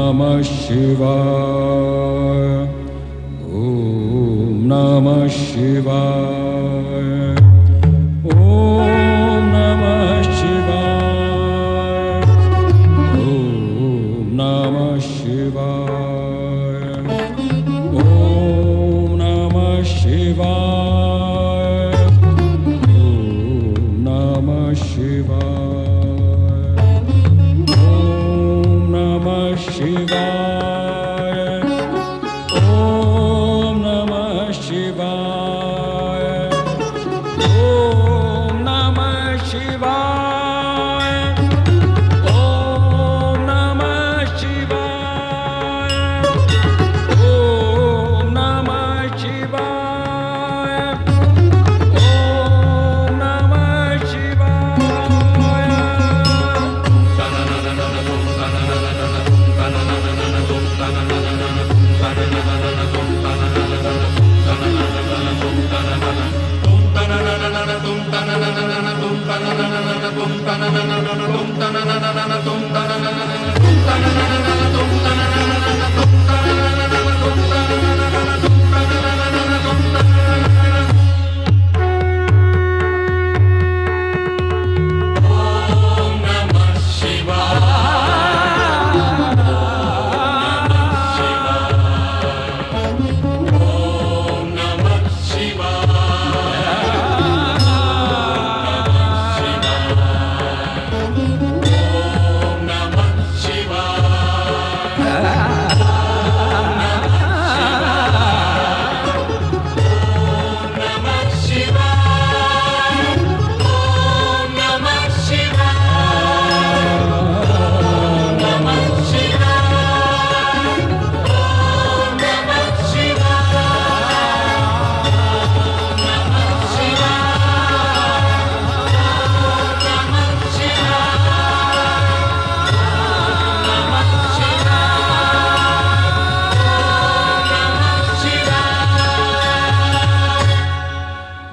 नमः शिवाय। ओम नमः शिवाय। ओम नमः शिवाय। ओम नमः शिवाय। ओम नमः शिवाय। ओम नमः शिवाय। ओम नमः शिवाय। ओम नमः शिवाय। ओम नमः शिवाय। ओम नमः शिवाय। ओम नमः शिवाय।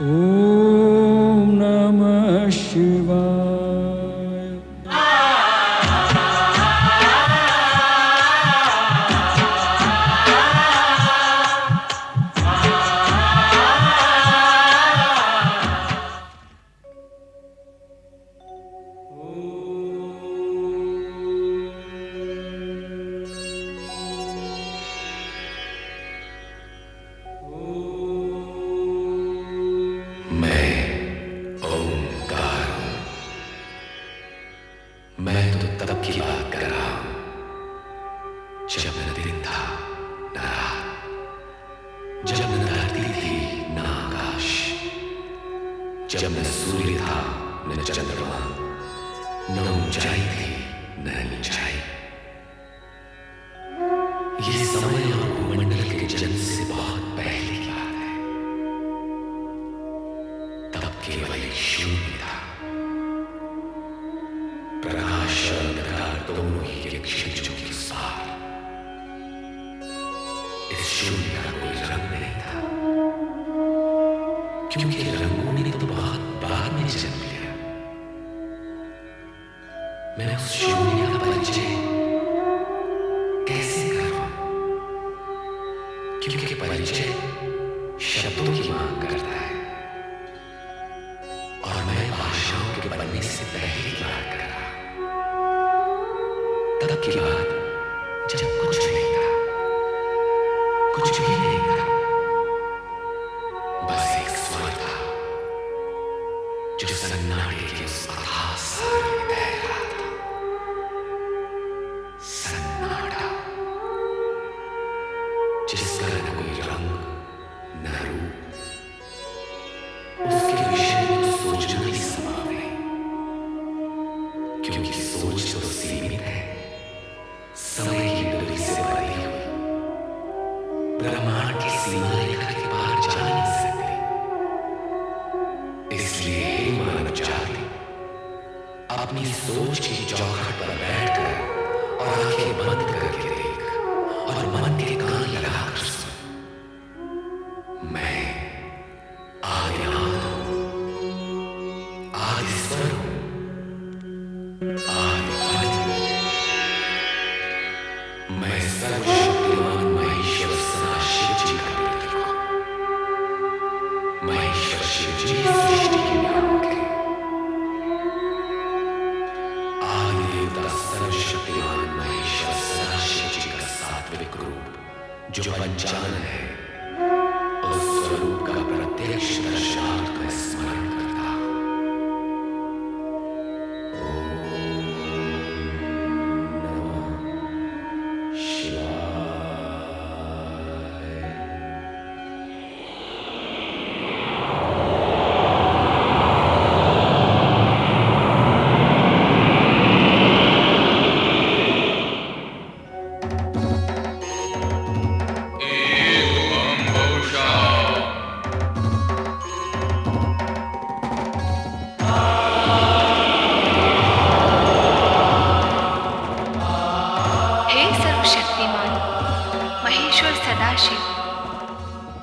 ओम नमः मैं तो तब की बात कर रहा हूं जब न दिन था न रात, जब न धरती थी न आकाश, जब न सूर्य था न चंद्रमा, न ऊंचाई थी न नीचाई। ये समय और भूमंडल के जन्म से बहुत पहले की बात है। तब केवल एक शून्य था। प्रकाश और अंधकार दोनों ही एक क्षितिजों के साथ। इस शून्य का कोई रंग नहीं था, क्योंकि रंगों ने तो बहुत बाद में जन्म लिया। मैं उस शून्य का परिचय कैसे करूं? क्योंकि परिचय शब्दों की मांग करता है, और मैं भाषाओं के बनने से पहले की बात कर रहा हूं। तब की बात जब कुछ नहीं था, कुछ भी नहीं था, बस एक स्वर था जो सन्नाटे के उस अथाह सागर में बह रहा था। सन्नाटा जिसका न कोई रंग न रूप, उसके विषय में तो सोचना ही संभव नहीं, क्योंकि सोच तो सीमित है, समय की डोरी से बंधी हुई, ब्रह्मांड की सीमा रेखा के पार जा नहीं सकती। इसलिए हे मानव जाति, अपनी सोच की चौखट पर बैठकर और आंखें बंद करके देख, और मन के कान लगाकर सुन। मैं आदिनाथ हूं, आदिस्वर हूं, आदिफल हूं। मैं पंचानन है, उस स्वरूप का प्रत्यक्ष दर्शनार्थ में स्मरण करता।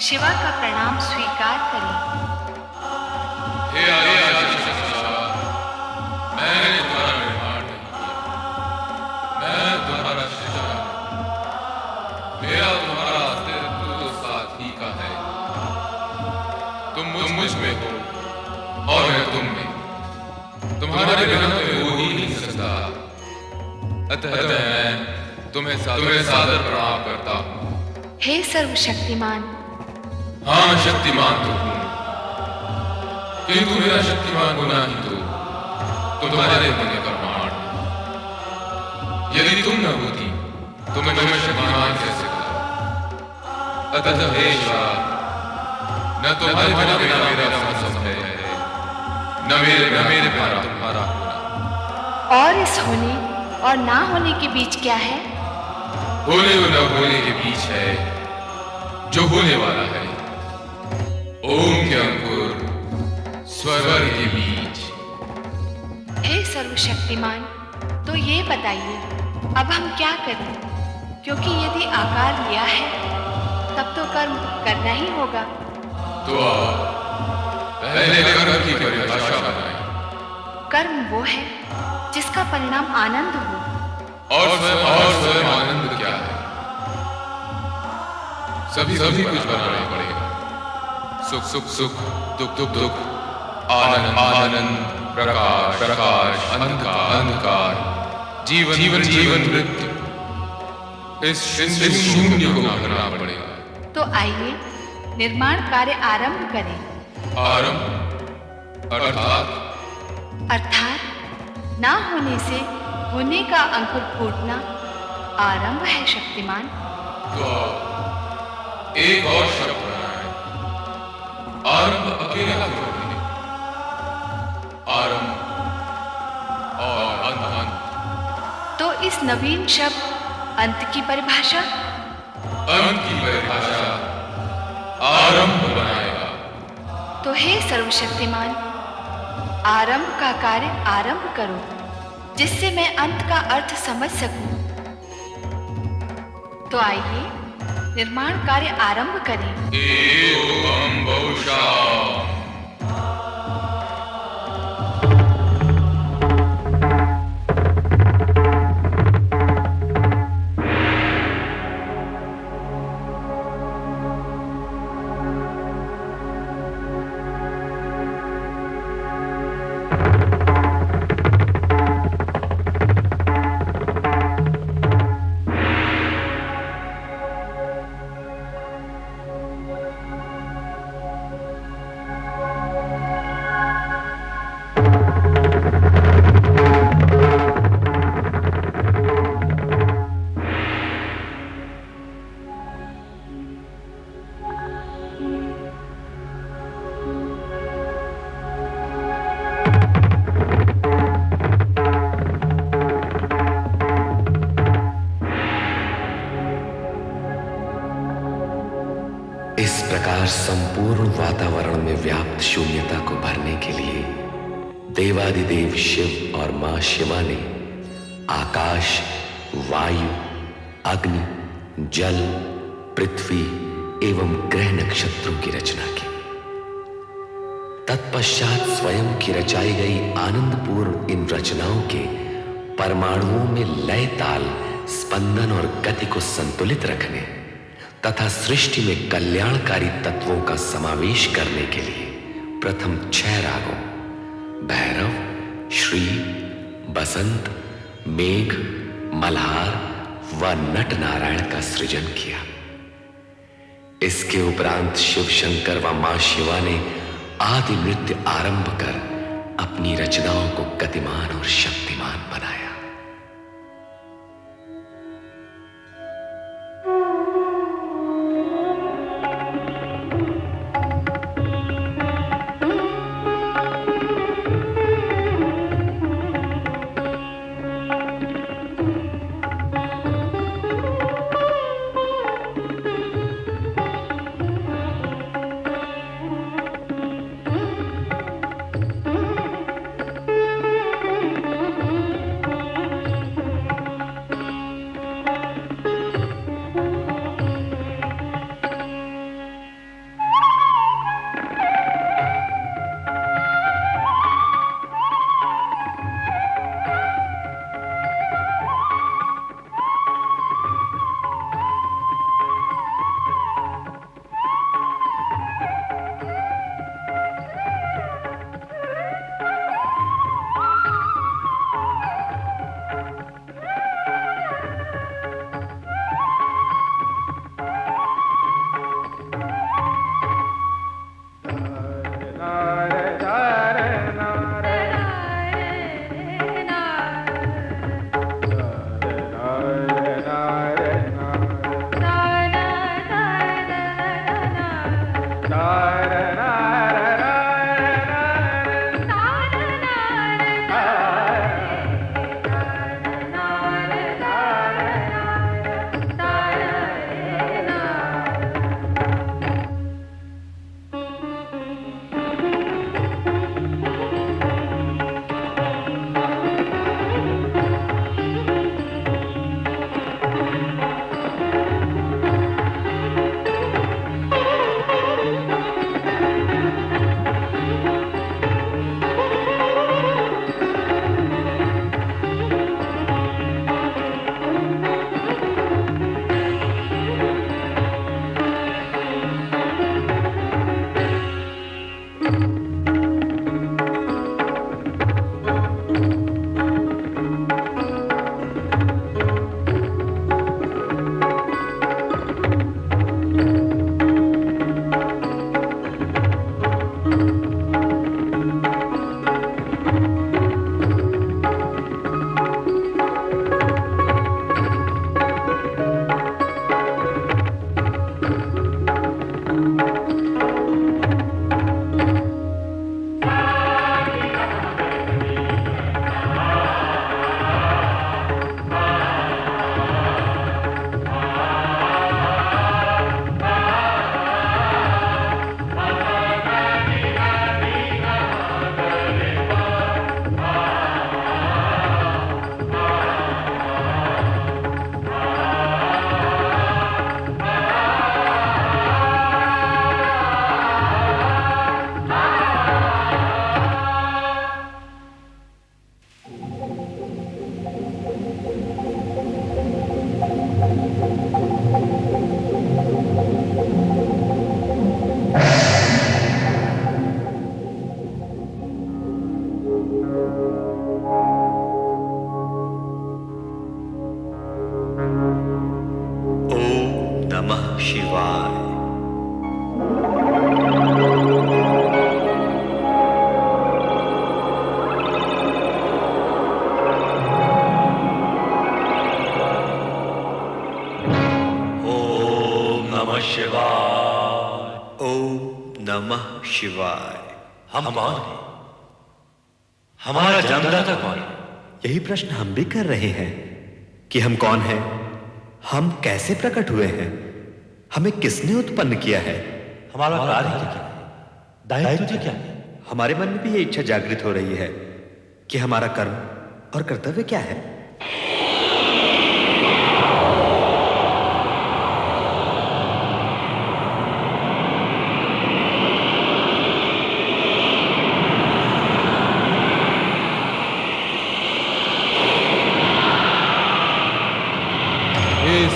शिवा का प्रणाम स्वीकार करें। हे आदिशक्ति, मैंने तुम्हारा निर्माण नहीं किया, मैं तुम्हारा सृष्टा, मेरा तुम्हारा अस्तित्व तो साथ ही का है। तुम मुझ में हो और मैं तुम में, तुम्हारे बिना तो हो ही नहीं सकता। अतः मैं तुम्हें सादर प्रणाम करता हूँ। हे सर्वशक्तिमान। हाँ, मैं शक्तिमान तो हूँ, किंतु मेरा शक्तिमान होना ही तो तुम्हारे होने का प्रमाण है। यदि तुम न होती तो मैं शक्तिमान कैसे होता? अतः हे शिवा, न तुम्हारे बिना मेरा संभव है, न मेरे बिना तुम्हारा होना। और इस होने और ना होने के बीच क्या है? होने और न होने के बीच है जो होने वाला है। ओम के अंकुर स्वर के बीच। हे सर्वशक्तिमान, तो ये बताइए अब हम क्या करें? क्योंकि यदि आकार लिया है तब तो कर्म करना ही होगा। तो पहले कर्म की परिभाषा बनाएं। कर्म वो है जिसका परिणाम आनंद हो। और स्वयं आनंद क्या है? सभी कुछ बनाना पड़ेगा। सुख, दुख, आनंद, प्रकाश, अंधकार, जीवन, मृत्यु। इस शून्य को भरना पड़ेगा। तो आइए निर्माण कार्य आरंभ करें। आरंभ अर्थात ना होने से होने का अंकुर फूटना आरंभ है शक्तिमान। तो एक और शब्द आरंभ अकेला क्यों नहीं? आरंभ और अंत। तो इस नवीन शब्द अंत की परिभाषा? अंत की परिभाषा आरंभ बनाएगा। तो हे सर्वशक्तिमान, आरंभ का कार्य आरंभ करो, जिससे मैं अंत का अर्थ समझ सकूं। तो आइए निर्माण कार्य आरंभ करें। एवं बहुशः। इस प्रकार संपूर्ण वातावरण में व्याप्त शून्यता को भरने के लिए देवादिदेव शिव और मां शिवा ने आकाश, वायु, अग्नि, जल, पृथ्वी एवं ग्रह नक्षत्रों की रचना की। तत्पश्चात स्वयं की रचाई गई आनंदपूर्ण इन रचनाओं के परमाणुओं में लय, ताल, स्पंदन और गति को संतुलित रखने तथा सृष्टि में कल्याणकारी तत्वों का समावेश करने के लिए प्रथम 6 रागों भैरव, श्री, बसंत, मेघ, मल्हार व नट नारायण का सृजन किया। इसके उपरांत शिव शंकर व मां शिवा ने आदि नृत्य आरंभ कर अपनी रचनाओं को गतिमान और शक्तिमान बनाया। शिवाय। हम कौन हैं? हमारा जन्मदाता कौन है? यही प्रश्न हम भी कर रहे हैं कि हम कौन हैं, हम कैसे प्रकट हुए हैं, हमें किसने उत्पन्न किया है, हमारा कार्य क्या है, दायित्व क्या है? हमारे मन में भी ये इच्छा जागृत हो रही है कि हमारा कर्म और कर्तव्य क्या है।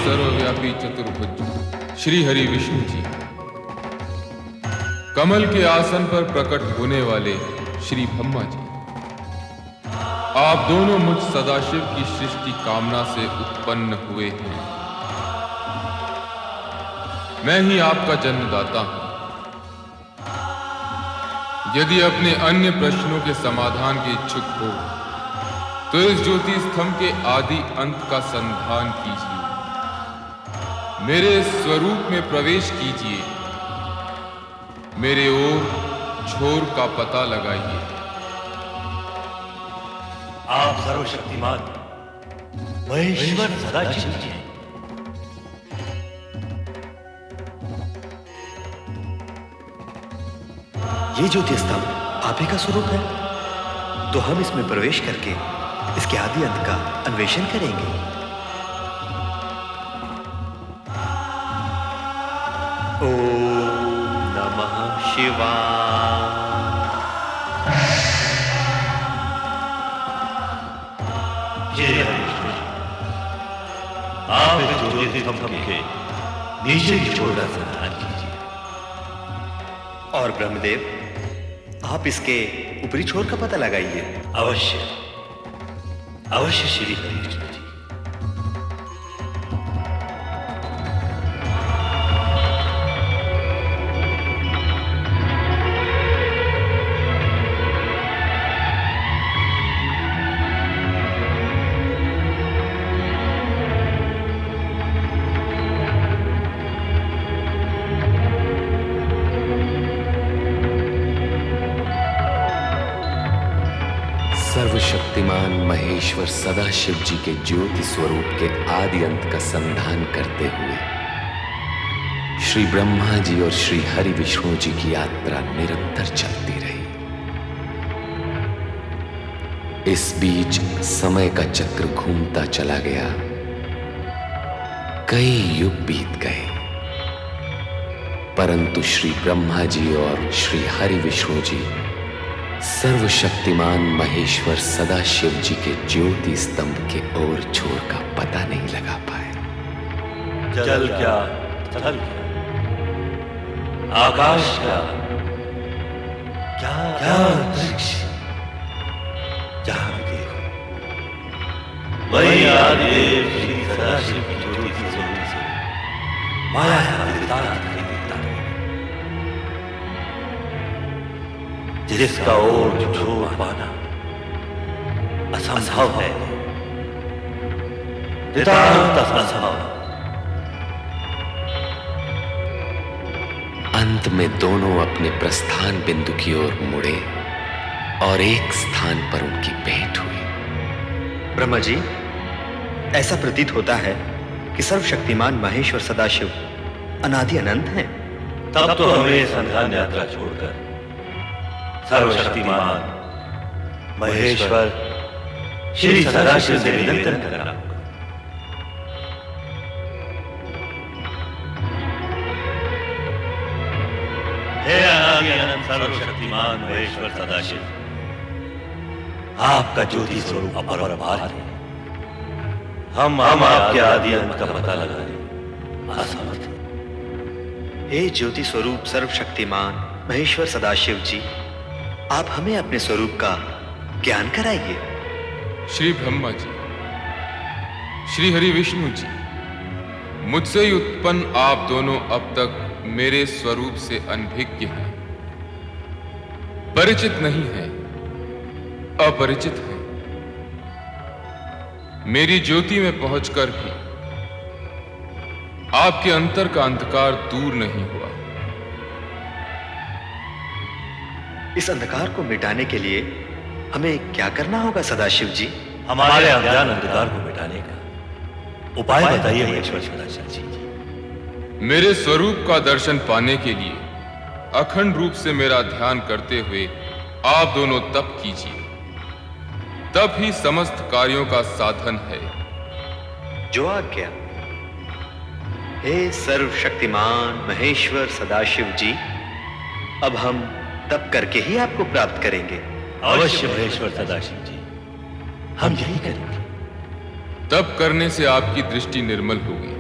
सर्वव्यापी चतुर्भुज श्री हरि विष्णु जी, कमल के आसन पर प्रकट होने वाले श्री ब्रह्मा जी, आप दोनों मुझ सदाशिव की सृष्टि कामना से उत्पन्न हुए हैं। मैं ही आपका जन्मदाता हूं। यदि अपने अन्य प्रश्नों के समाधान के इच्छुक हो तो इस ज्योति स्तंभ के आदि अंत का संधान कीजिए, मेरे स्वरूप में प्रवेश कीजिए, मेरे ओर छोर का पता लगाइए। आप सर्वशक्तिमान महेश्वर सदाशिव जी हैं। ये ज्योति स्तंभ आप ही का स्वरूप है, तो हम इसमें प्रवेश करके इसके आदि अंत का अन्वेषण करेंगे। ओम नमः शिवाय। जय विष्णु जी, आप इस ज्योति स्तंभ के नीचे की छोर का संधान कीजिए। और ब्रह्मदेव, आप इसके ऊपरी छोर का पता लगाइए। अवश्य अवश्य श्री हरि विष्णु जी। सर्वशक्तिमान महेश्वर सदाशिव जी के ज्योति स्वरूप के आदि अंत का संधान करते हुए श्री ब्रह्मा जी और श्री हरि विष्णु जी की यात्रा निरंतर चलती रही। इस बीच समय का चक्र घूमता चला गया, कई युग बीत गए, परंतु श्री ब्रह्मा जी और श्री हरि विष्णु जी सर्वशक्तिमान महेश्वर सदाशिव जी के ज्योति स्तंभ के ओर छोर का पता नहीं लगा पाए। जल क्या स्थल क्या, आकाश क्या क्या क्या अंतरिक्ष, जहां भी देखो वही आदिदेव श्री सदाशिव की ज्योति स्वरूप से माया का विस्तार दिखता है, जिसका और छोर पाना असंभव है, नितांत असंभव। अंत में दोनों अपने प्रस्थान बिंदु की ओर मुड़े और एक स्थान पर उनकी भेंट हुई। ब्रह्मा जी, ऐसा प्रतीत होता है कि सर्वशक्तिमान महेश्वर सदाशिव अनादि अनंत हैं। तब तो हमें संधान यात्रा छोड़कर सर्वशक्तिमान महेश्वर श्री सदाशिव से निरंतर करना होगा। हे अनादि अनंत सर्वशक्तिमान महेश्वर सदाशिव, आपका ज्योति स्वरूप अपरंपार है। हम आपके आदि अंत का पता लगाने असमर्थ हैं। हे ज्योति स्वरूप सर्वशक्तिमान महेश्वर सदाशिव जी, आप हमें अपने स्वरूप का ज्ञान कराइए। श्री ब्रह्मा जी, श्री हरि विष्णु जी, मुझसे ही उत्पन्न आप दोनों अब तक मेरे स्वरूप से अनभिज्ञ हैं, परिचित नहीं हैं, अपरिचित हैं। मेरी ज्योति में पहुंचकर भी आपके अंतर का अंधकार दूर नहीं हुआ। इस अंधकार को मिटाने के लिए हमें क्या करना होगा सदाशिव जी? हमारे अज्ञान अंधकार को मिटाने का उपाय बताइए महेश्वर सदाशिव जी। मेरे स्वरूप का दर्शन पाने के लिए अखंड रूप से मेरा ध्यान करते हुए आप दोनों तप कीजिए, तप ही समस्त कार्यों का साधन है। जो आज्ञा। हे सर्वशक्तिमान महेश्वर सदाशिव जी, अब हम तप करके ही आपको प्राप्त करेंगे। अवश्य महेश्वर सदाशिव जी, हम यही करेंगे। तप करने से आपकी दृष्टि निर्मल होगी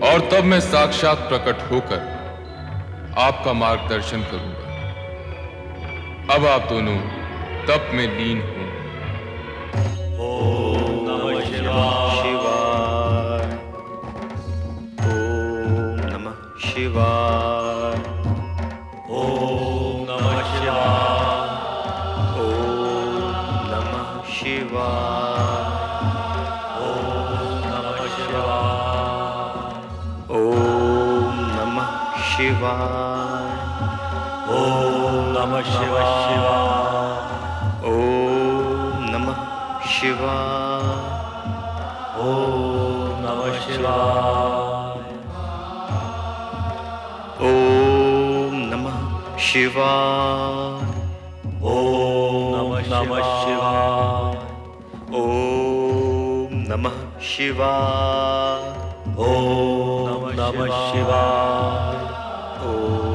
और तब मैं साक्षात प्रकट होकर आपका मार्गदर्शन करूंगा। अब आप दोनों तप में लीन हों। ओम नमः शिवाय। ओम नमः शिवाय। ओम नमः शिवाय। ओम नमः शिवाय। ओम नमः शिवाय। ओम नमः शिवाय। ओम नमः शिवाय। ओम नमः शिवाय। ओम नमः शिवाय। ओम नमः शिवाय। ओम नमः शिवाय। ओम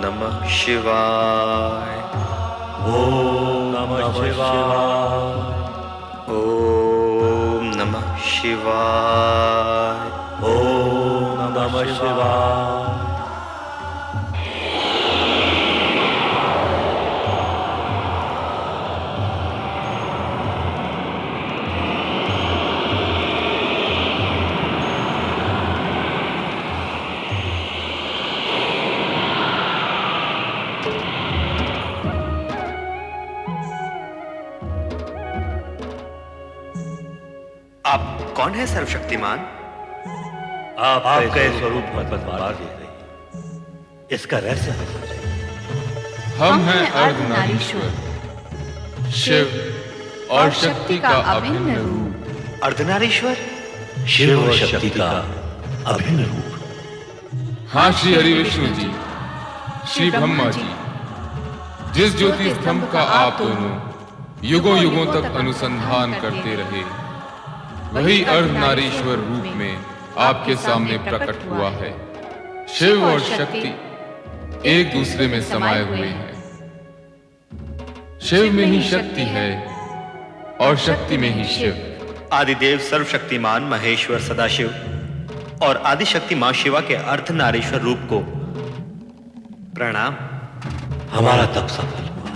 नमः शिवाय। ओम नमः शिवाय। ओम नमः शिवाय। ओम नमः शिवाय। आप कौन है सर्वशक्तिमान? आप आपके स्वरूप मत बार दे रहे, इसका रहस्य है। हम हैं अर्धनारीश्वर, शिव और शक्ति का अभिन्न रूप। अर्धनारीश्वर? शिव और शक्ति का अभिन्न रूप। हाँ श्री हरि विष्णु जी, श्री ब्रह्मा जी, जिस ज्योति स्तंभ का आप दोनों युगों युगों तक अनुसंधान करते रहे, वही अर्धनारीश्वर रूप में आपके सामने प्रकट हुआ है। शिव और शक्ति एक दूसरे में समाये हुए हैं। शिव में ही शक्ति है और शक्ति में ही शिव। आदिदेव सर्वशक्तिमान महेश्वर सदाशिव और आदिशक्ति मां शिवा के अर्धनारीश्वर रूप को प्रणाम। हमारा तप सफल हुआ।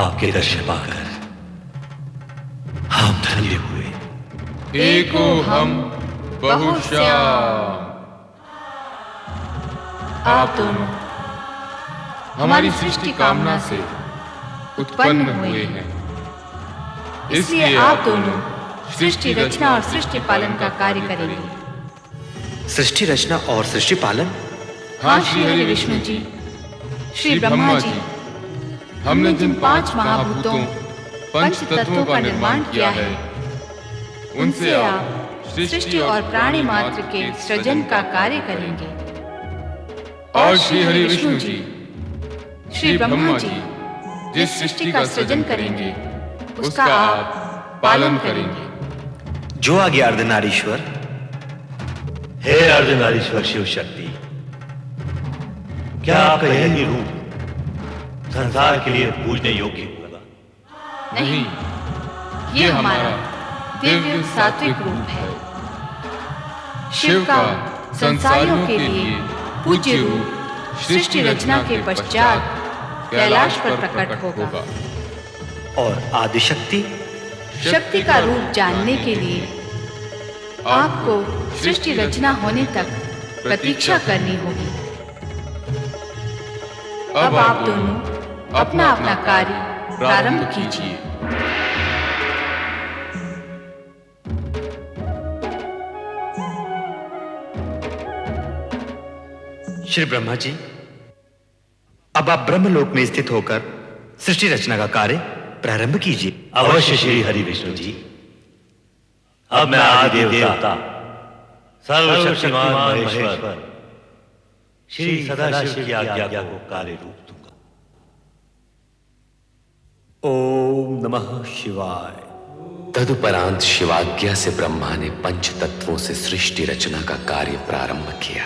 आपके दर्शन पाकर हम धन्य हुए। एको हम बहुश्याम। आप दोनों हमारी सृष्टि कामना से उत्पन्न हुए हैं, इसलिए आप दोनों सृष्टि रचना और सृष्टि पालन का कार्य करेंगे। सृष्टि रचना और सृष्टि पालन? हाँ श्री हरि विष्णु जी, श्री ब्रह्मा जी, हमने जिन 5 महाभूतों पंच तत्वों का निर्माण किया है, उनसे आप सृष्टि और प्राणी मात्र के सृजन का कार्य करेंगे। और श्री हरि विष्णु जी, श्री ब्रह्मा जी जिस सृष्टि का सृजन करेंगे, उसका आप पालन करेंगे। जो आ गया अर्धनारीश्वर। हे अर्धनारीश्वर शिव शक्ति, क्या आपका यह रूप संसार के लिए पूजने योग्य होगा? नहीं, ये हमारा दिव्य सात्विक रूप है। शिव का संसारियों के लिए पूज्य रूप सृष्टि रचना के पश्चात कैलाश पर प्रकट होगा। और आदिशक्ति? शक्ति का रूप जानने के लिए आपको सृष्टि रचना होने तक प्रतीक्षा करनी होगी। अब आप दोनों अपना अपना कार्य प्रारंभ कीजिए। श्री ब्रह्मा जी, अब आप ब्रह्मलोक में स्थित होकर सृष्टि रचना का कार्य प्रारंभ कीजिए। अवश्य श्री हरि विष्णु जी। अब मैं आदि देवता सर्वशक्तिमान महेश्वर श्री सदाशिव की आज्ञा को कार्य रूप दूंगा। ओम नमः शिवाय। तदुपरांत शिवाज्ञा से ब्रह्मा ने पंच तत्वों से सृष्टि रचना का कार्य प्रारंभ किया।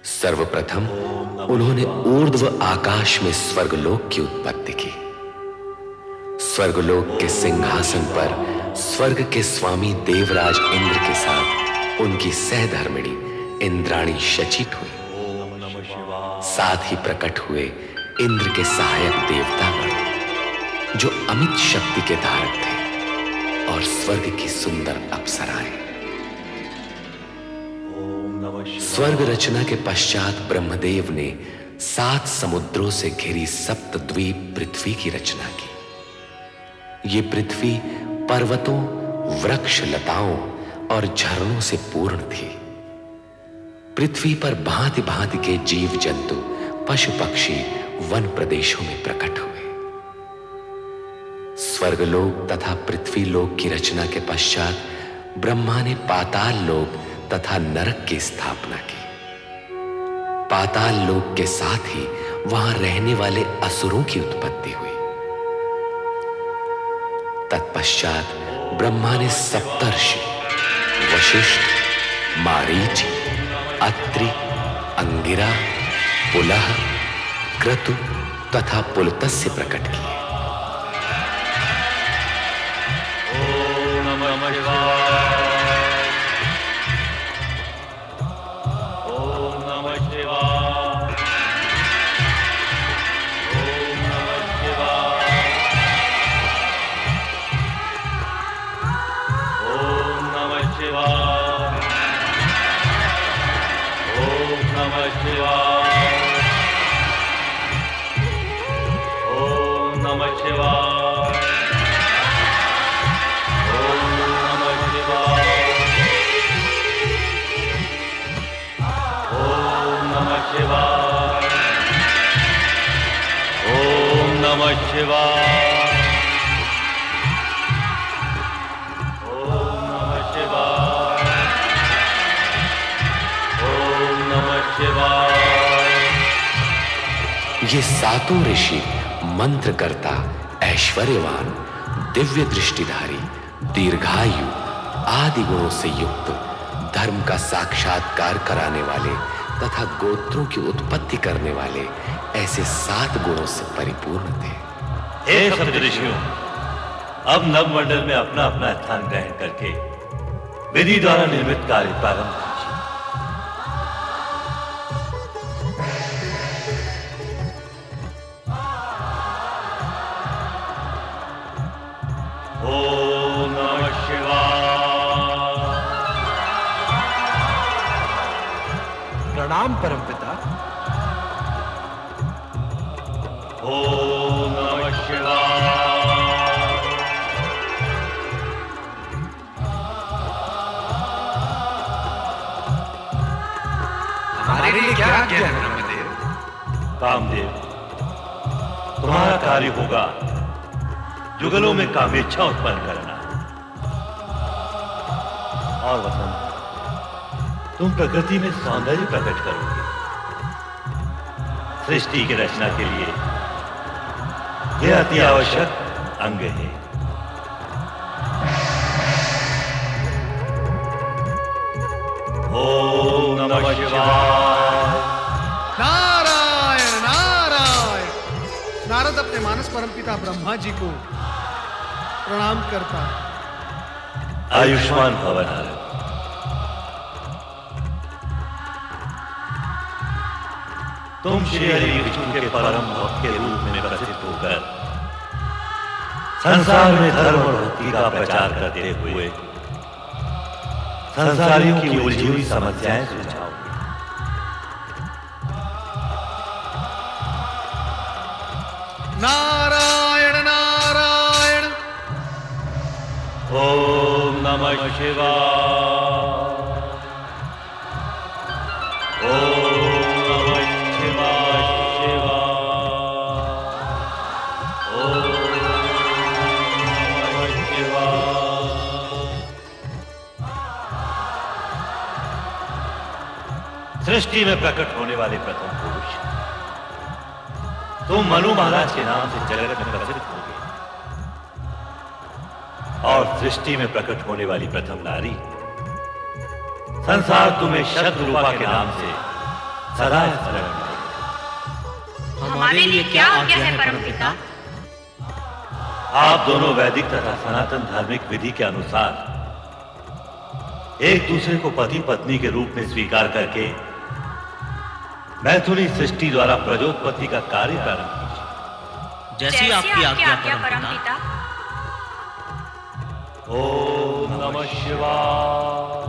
सर्वप्रथम उन्होंने ऊर्ध्व आकाश में स्वर्गलोक की उत्पत्ति की। स्वर्गलोक के सिंहासन पर स्वर्ग के स्वामी देवराज इंद्र के साथ उनकी सहधर्मिणी इंद्राणी शचित हुई। साथ ही प्रकट हुए इंद्र के सहायक देवतागण, जो अमित शक्ति के धारक थे, और स्वर्ग की सुंदर अप्सराएं। स्वर्ग रचना के पश्चात ब्रह्मदेव ने 7 समुद्रों से घिरी सप्तद्वीप पृथ्वी की रचना की। ये पृथ्वी पर्वतों, वृक्ष, लताओं और झरनों से पूर्ण थी। पृथ्वी पर भांति भांति के जीव जंतु, पशु पक्षी वन प्रदेशों में प्रकट हुए। स्वर्गलोक तथा पृथ्वी लोक की रचना के पश्चात ब्रह्मा ने पाताल लोक तथा नरक की स्थापना की। पाताल लोक के साथ ही वहां रहने वाले असुरों की उत्पत्ति हुई। तत्पश्चात ब्रह्मा ने सप्तर्षि वशिष्ठ, मारीच, अत्रि, अंगिरा, पुलह, क्रतु तथा पुलत्स्य प्रकट किए। ओम नमः शिवाय। ओम नमः शिवाय। ओम नमः शिवाय। ओम नमः शिवाय। ओम नमः शिवाय। ओम नमः शिवाय। ओम नमः शिवाय। ओम नमः शिवाय। ओम नमः शिवाय। ये सातों ऋषि मंत्रकर्ता, ऐश्वर्यवान, दिव्य दृष्टिधारी, दीर्घायु आदि गुणों से युक्त, धर्म का साक्षात्कार कराने वाले तथा गोत्रों की उत्पत्ति करने वाले ऐसे 7 गुणों से परिपूर्ण थे। हे सप्तऋषियों, अब नवमंडल में अपना अपना स्थान ग्रहण करके विधि द्वारा निर्मित कार्य प्रारंभ कीजिए। ओम नमः शिवाय। प्रणाम परमपिता। ओम नमः शिवाय। हमारे लिए क्या आज्ञा है ब्रह्मदेव? कामदेव, तुम्हारा कार्य होगा जुगलों में कामेच्छा उत्पन्न करना। और वसंत, तुम प्रकृति में सौंदर्य प्रकट करोगे। सृष्टि की रचना के लिए यह अति आवश्यक अंग है। ओम नमः शिवाय। नारायण नारायण। नारद अपने मानस परमपिता ब्रह्मा जी को प्रणाम करता। आयुष्मान भव नारद। तुम श्री हरि विष्णु के परम भक्त के रूप में प्रसिद्ध होकर संसार में धर्म और भक्ति का प्रचार करते हुए संसारियों की उलझी हुई समस्याएं सुलझाओगे। नारायण नारायण। ओम नमः शिवाय। ओम नमः शिवाय शिवाय। ओम नमः शिवाय। सृष्टि में प्रकट होने वाले प्रथम पुरुष तुम मनु महाराज के नाम से जगत में प्रसिद्ध होगे। और सृष्टि में प्रकट होने वाली प्रथम नारी संसार तुम्हें शतरूपा के नाम से सदा स्मरण करेगा। हमारे लिए क्या आज्ञा है परमपिता? आप दोनों वैदिक तथा सनातन धार्मिक विधि के अनुसार एक दूसरे को पति पत्नी के रूप में स्वीकार करके मैथुनी सृष्टि द्वारा प्रजोत्पत्ति का कार्य प्रारंभ कीजिए। जैसी आपकी आज्ञा परमपिता। ओम नमः शिवाय।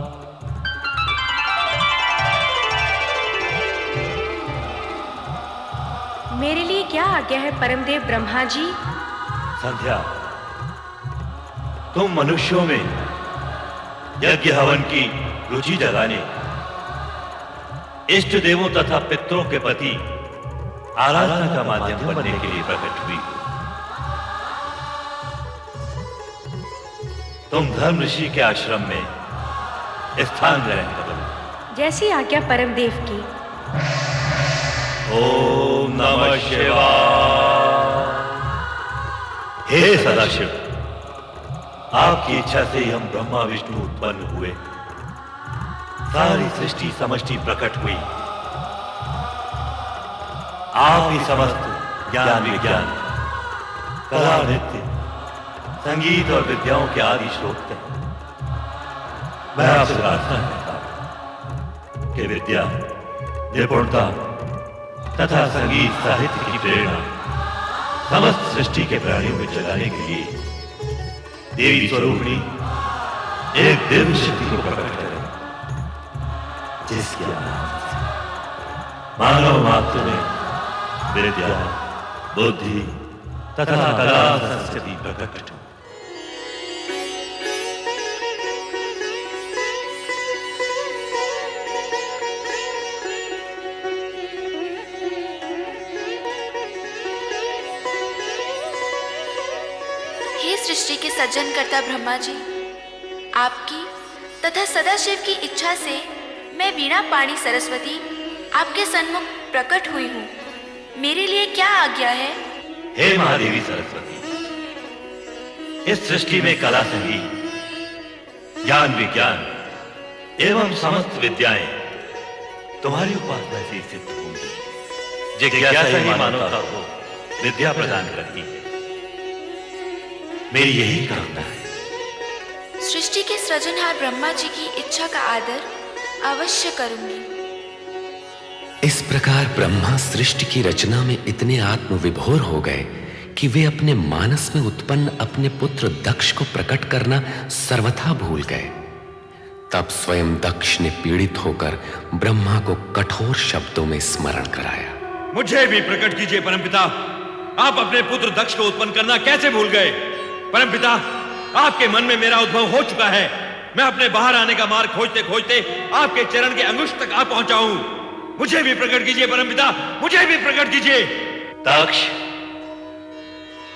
मेरे लिए क्या आज्ञा है परमदेव ब्रह्मा जी? संध्या, तुम मनुष्यों में यज्ञ हवन की रुचि जगाने, इष्ट देवों तथा पितरों के प्रति आराधना का माध्यम बनने के लिए प्रकट हुई। तुम धर्म ऋषि के आश्रम में स्थान ग्रहण करो। जैसी आज्ञा परम देव की। ओम नमः शिवाय। हे सदाशिव, आपकी इच्छा से ही हम ब्रह्मा विष्णु उत्पन्न हुए। सारी सृष्टि समष्टि प्रकट हुई। आप ही समस्त ज्ञान विज्ञान, कला नृत्य, संगीत और विद्याओं के आदि स्रोत हैं। मैं आपसे प्रार्थना करता हूं कि विद्या, निपुणता तथा संगीत साहित्य की प्रेरणा समस्त सृष्टि के प्राणियों में जगाने के लिए देवी स्वरूपणी एक दिव्य शक्ति को प्रकट करें, जिसके मानव मात्र में विद्या, बुद्धि तथा कला संस्कृति प्रकट हो। हे सृष्टि के सृजनकर्ता ब्रह्मा जी, आपकी तथा सदाशिव की इच्छा से मैं वीणा पाणी सरस्वती आपके सन्मुख प्रकट हुई हूँ। मेरे लिए क्या आज्ञा है? हे महादेवी सरस्वती, इस सृष्टि में कला, संगीत, ज्ञान विज्ञान एवं समस्त विद्याएं तुम्हारी उपासना से सिद्ध होंगी। जिज्ञासा ही मानवता को विद्या प्रदान करती है। मेरी यही कामना है। सृष्टि के सृजनहार ब्रह्मा जी की इच्छा का आदर अवश्य करूंगी। इस प्रकार ब्रह्मा सृष्टि की रचना में इतने आत्मविभोर हो गए कि वे अपने मानस में उत्पन्न अपने पुत्र दक्ष को प्रकट करना सर्वथा भूल गए। तब स्वयं दक्ष ने पीड़ित होकर ब्रह्मा को कठोर शब्दों में स्मरण कराया। मुझे भी प्रकट कीजिए परमपिता। आप अपने पुत्र दक्ष को उत्पन्न करना कैसे भूल गए? परमपिता, आपके मन में मेरा उद्भव हो चुका है। मैं अपने बाहर आने का मार्ग खोजते खोजते आपके चरण के अंगुष्ठ तक आ पहुंचा हूं। मुझे भी प्रकट कीजिए परमपिता, मुझे भी प्रकट कीजिए। दक्ष,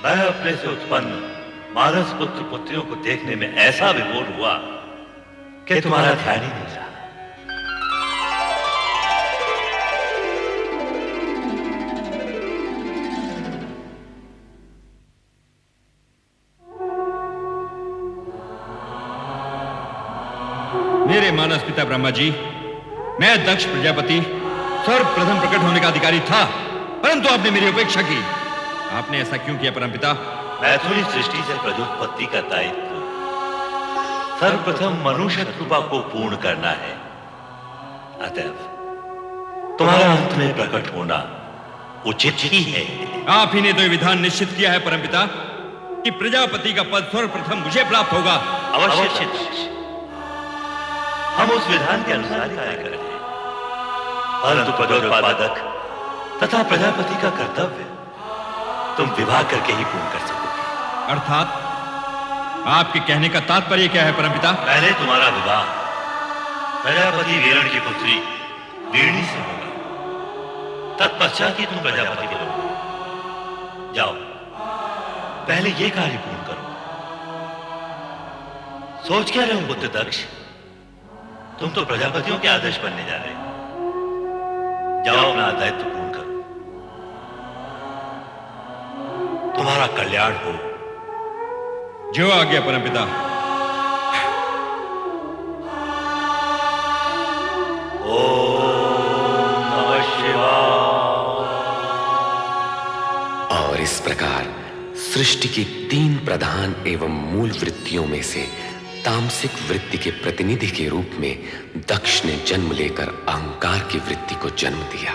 मैं अपने से उत्पन्न मानस पुत्र पुत्रियों को देखने में ऐसा विभोर हुआ कि तुम्हारा ध्यान ही नहीं रहा। मेरे मानस पिता ब्रह्मा जी, मैं दक्ष प्रजापति सर्वप्रथम प्रकट होने का अधिकारी था, परंतु आपने मेरी उपेक्षा की। आपने ऐसा क्यों किया परमपिता? मैथुनी सृष्टि से प्रजोत्पत्ति का दायित्व सर्वप्रथम मनुष्य कृपा को पूर्ण करना है। अतएव तुम्हारा अंत में प्रकट होना उचित ही है। आप ही ने तो यह विधान निश्चित किया है परमपिता कि प्रजापति का पद सर्वप्रथम मुझे प्राप्त होगा। अवश्य हम उस विधान के अनुसार ही कार्य करेंगे, परंतु पदोत्पादक तथा प्रजापति का कर्तव्य तुम विवाह करके ही पूर्ण कर सकोगे। अर्थात आपके कहने का तात्पर्य क्या है परमपिता? पहले तुम्हारा विवाह प्रजापति वीरण की पुत्री वीरणी से होगा, तत्पश्चात ही तुम प्रजापति बनोगे। जाओ, पहले ये कार्य पूर्ण करो। सोच क्या रहे हो पुत्र दक्ष? तुम तो प्रजापतियों के आदर्श बनने जा रहे हो। जाओ, अपना दायित्व पूर्ण करो। तुम्हारा कल्याण हो। जो आ गया परमपिता। ओम नमः शिवाय। और इस प्रकार सृष्टि की 3 प्रधान एवं मूल वृत्तियों में से तामसिक वृत्ति के प्रतिनिधि के रूप में दक्ष ने जन्म लेकर अहंकार की वृत्ति को जन्म दिया।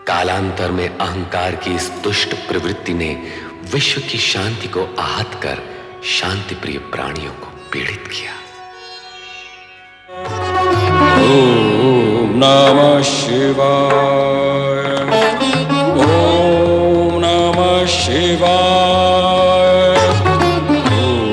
कालांतर में अहंकार की इस दुष्ट प्रवृत्ति ने विश्व की शांति को आहत कर शांति प्रिय प्राणियों को पीड़ित किया। ओम नमः शिवाय। ओम नमः शिवाय। ओम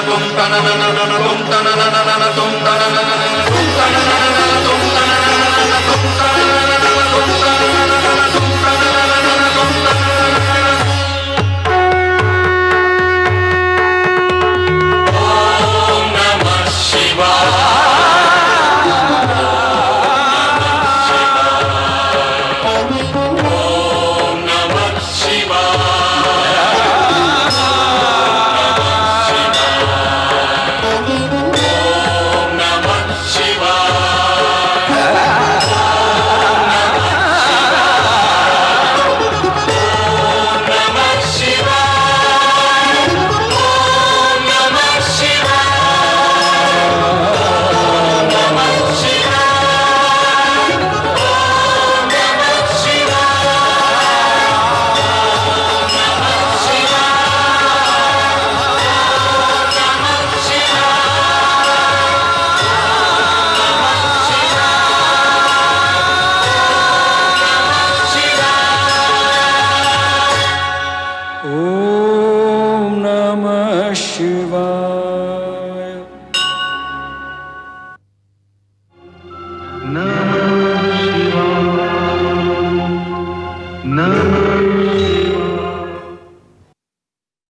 तुम तन तुम तन तुम तन